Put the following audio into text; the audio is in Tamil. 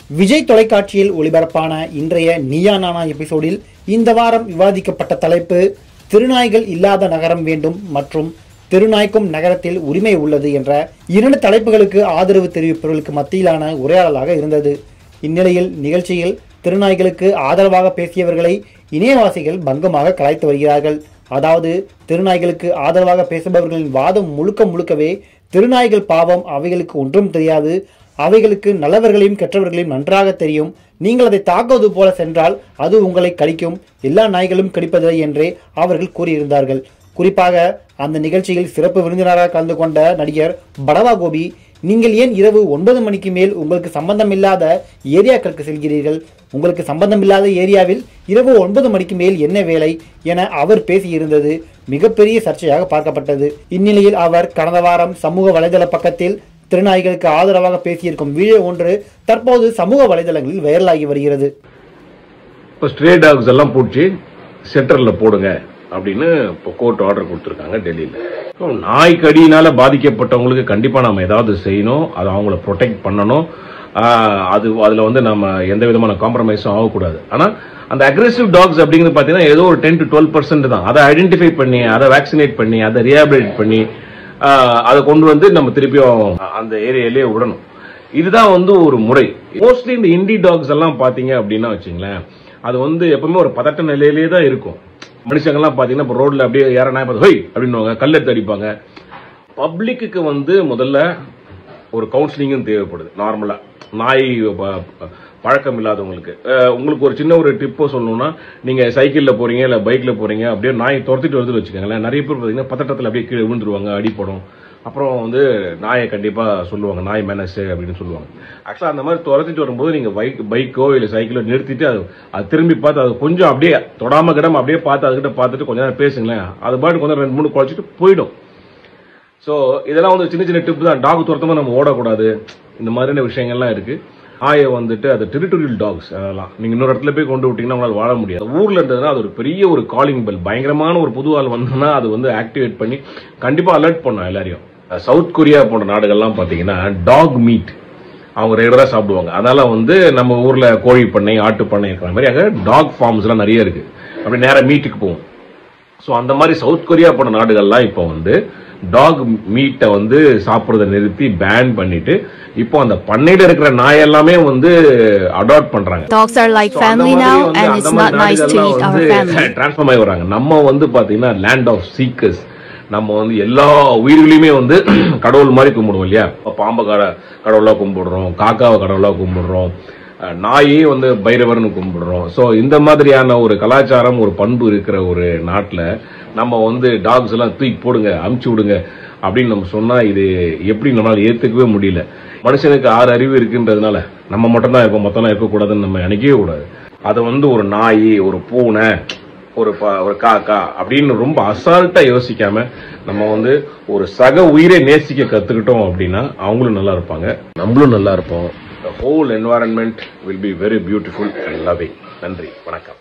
விஜய் தொலைக்காட்சியில் ஒளிபரப்பான இன்றைய நீயா நானா எபிசோடில் இந்த வாரம் விவாதிக்கப்பட்ட தலைப்பு திருநாய்கள் இல்லாத நகரம் வேண்டும் மற்றும் திருநாய்க்கும் நகரத்தில் உரிமை உள்ளது என்ற இரண்டு தலைப்புகளுக்கு ஆதரவு தெரிவிப்பவர்களுக்கு மத்தியிலான உரையாடலாக இருந்தது. இந்நிலையில் நிகழ்ச்சியில் திருநாய்களுக்கு ஆதரவாக பேசியவர்களை இணையவாசிகள் பங்கமாக கலாய்த்து வருகிறார்கள். அதாவது திருநாய்களுக்கு ஆதரவாக பேசுபவர்களின் வாதம் முழுக்கவே திருநாய்கள் பாவம், அவைகளுக்கு ஒன்றும் தெரியாது, அவைகளுக்கு நல்லவர்களையும் கெட்டவர்களையும் நன்றாக தெரியும், நீங்கள் அதை தாக்குவது போல சென்றால் அது உங்களை கடிக்கும், எல்லா நாய்களும் கடிப்பதில்லை என்றே அவர்கள் கூறியிருந்தார்கள். குறிப்பாக அந்த நிகழ்ச்சியில் சிறப்பு விருந்தினராக கலந்து கொண்ட நடிகர் படவா கோபி, நீங்கள் ஏன் இரவு 9 மணிக்கு மேல் உங்களுக்கு சம்பந்தமில்லாத ஏரியாக்களுக்கு செல்கிறீர்கள், உங்களுக்கு சம்பந்தமில்லாத ஏரியாவில் இரவு 9 மணிக்கு மேல் என்ன வேலை என அவர் பேசியிருந்தது மிகப்பெரிய சர்ச்சையாக பார்க்கப்பட்டது. இந்நிலையில் அவர் கடந்த வாரம் சமூக வலைதள பக்கத்தில் திருநாய்களுக்கு ஆதரவாக பேசியிருக்கும் வீடியோ ஒன்று தற்போது சமூக வலைதளங்களில் வைரலாகி வருகிறது. இப்போ ஸ்ட்ரே டாக்ஸ் எல்லாம் பூச்சி சென்டர்ல போடுங்க அப்படின்னு இப்போ கோர்ட் ஆர்டர் கொடுத்துருக்காங்க டெல்லியில். நாய் கடியினால பாதிக்கப்பட்டவங்களுக்கு கண்டிப்பா நம்ம ஏதாவது செய்யணும், அதை அவங்கள ப்ரொடெக்ட் பண்ணணும். அதுல வந்து நம்ம எந்த விதமான காம்ப்ரமைஸும் ஆகக்கூடாது. ஆனா அந்த அக்ரெசிவ் டாக்ஸ் அப்படிங்கிறது பாத்தீங்கன்னா ஏதோ ஒரு 10 to 12% தான். அதை ஐடென்டிஃபை பண்ணி, அதை வேக்சினேட் பண்ணி, அதை ரீஹாபிலிட்டேட் பண்ணி அதை கொண்டு வந்து நம்ம திருப்பியும் அந்த ஏரியாலேயே விடணும். இதுதான் வந்து ஒரு முறை. மோஸ்ட்லி இந்த இண்டி டாக்ஸ் எல்லாம் பாத்தீங்க அப்படின்னா வச்சுங்களேன், அது வந்து எப்பவுமே ஒரு பதட்ட நிலையிலேயே தான் இருக்கும். மனுஷங்கள்லாம் பாத்தீங்கன்னா இப்போ ரோட்ல அப்படியே யார நாய் பார்த்து ஹொய் அப்படின்னு கல் எடுத்து அடிப்பாங்க. பப்ளிக்கு வந்து முதல்ல ஒரு கவுன்சிலிங்கும் தேவைப்படுது. நார்மலா நாய் பழக்கம் இல்லாதவங்களுக்கு உங்களுக்கு ஒரு சின்ன ஒரு டிப்போ சொல்லணும்னா, நீங்க சைக்கிள்ல போறீங்க இல்ல பைக்ல போறீங்க, அப்படியே நாய் துரத்திட்டு வருதுன்னு வச்சுக்கோங்களேன். நிறைய பேர் பாத்தீங்கன்னா பதட்டத்தில் அப்படியே கீழே விழுந்துருவாங்க, அடிப்படும். அப்புறம் வந்து நாயை கண்டிப்பா சொல்லுவாங்க நாய் மேனஸ் அப்படின்னு சொல்லுவாங்க. ஆக்சுவலா அந்த மாதிரி துரத்திட்டு வரும்போது நீங்க பைக்கோ இல்ல சைக்கிளோ நிறுத்திட்டு அது திரும்பி பார்த்து அது கொஞ்சம் அப்படியே தொடாம கிடாம அப்படியே பார்த்து அதுகிட்ட பார்த்துட்டு கொஞ்ச நேரம் பேசுங்களேன். அது பாட்டு கொஞ்சம் 2-3 குறைச்சிட்டு போயிடும். ஸோ இதெல்லாம் வந்து சின்ன சின்ன டிப் தான். டாக் துரத்தமா நம்ம ஓடக்கூடாது, இந்த மாதிரியான விஷயங்கள்லாம் இருக்கு. நாயை வந்துட்டு அது டெரிட்டோரியல் டாக்ஸ், அதெல்லாம் நீங்க இன்னொரு இடத்துல போய் கொண்டு விட்டீங்கன்னா உங்களால் வாழ முடியாது. ஊர்ல இருந்ததுன்னா அது ஒரு பெரிய ஒரு காலிங் பெல், பயங்கரமான ஒரு புது ஆள் வந்தோம்னா அது வந்து ஆக்டிவேட் பண்ணி கண்டிப்பா அலர்ட் பண்ணும் எல்லாரையும். சவுத் கொரியா போன்ற நாடுகள்லாம் பாத்தீங்கன்னா டாக் மீட் அவங்க ரெகுலரா சாப்பிடுவாங்க. அதனால வந்து நம்ம ஊர்ல கோழி பண்ணை, ஆட்டு பண்ணை இருக்கிற மாதிரி அங்க டாக் ஃபார்ம்ஸ் எல்லாம் நிறைய இருக்கு. அப்படி நேரம் மீட்டுக்கு போவோம். ஸோ அந்த மாதிரி சவுத் கொரியா போன்ற நாடுகள்லாம் இப்போ வந்து டாக் மீட்டை வந்து சாப்பிட்றதை நிறுத்தி பேன் பண்ணிட்டு இப்போ அந்த பண்ணையில இருக்கிற நாய் எல்லாமே வந்து அடாப்ட் பண்றாங்க. Dogs are like family now and it's not nice to eat our family. Transform ஆகி வராங்க. நம்ம வந்து பாத்தீங்கன்னா லேண்ட் ஆஃப் சீக்கர்ஸ். நம்ம வந்து எல்லா உயிர்களையுமே வந்து கடவுள் மாதிரி கும்பிடுவோம் இல்லையா. பாம்பை கடவுளா கும்பிடுறோம், காக்காவை கடவுளா கும்பிடுறோம், நாயே வந்து பைரவர்னு கும்பிடுறோம். ஸோ இந்த மாதிரியான ஒரு கலாச்சாரம், ஒரு பண்பு இருக்கிற ஒரு நாட்டில் நம்ம வந்து டாக்ஸ் எல்லாம் தூக்கி போடுங்க, அமுச்சு விடுங்க அப்படின்னு நம்ம சொன்னா இது எப்படி நம்மளால ஏத்துக்கவே முடியல. மனுஷனுக்கு 6 அறிவு இருக்குன்றதுனால நம்ம மட்டும் தான் இருப்போம், மொத்தம் இருக்கக்கூடாதுன்னு நம்ம நினைக்கவே கூடாது. அதை வந்து ஒரு நாய், ஒரு பூனை, ஒரு காக்கா அப்படின்னு ரொம்ப அசால்ட்டா யோசிக்காம நம்ம வந்து ஒரு சக உயிரை நேசிக்க கத்துக்கிட்டோம் அப்படின்னா அவங்களும் நல்லா இருப்பாங்க, நம்மளும் நல்லா இருப்போம். The whole environment will be very beautiful and loving. நன்றி, வணக்கம்.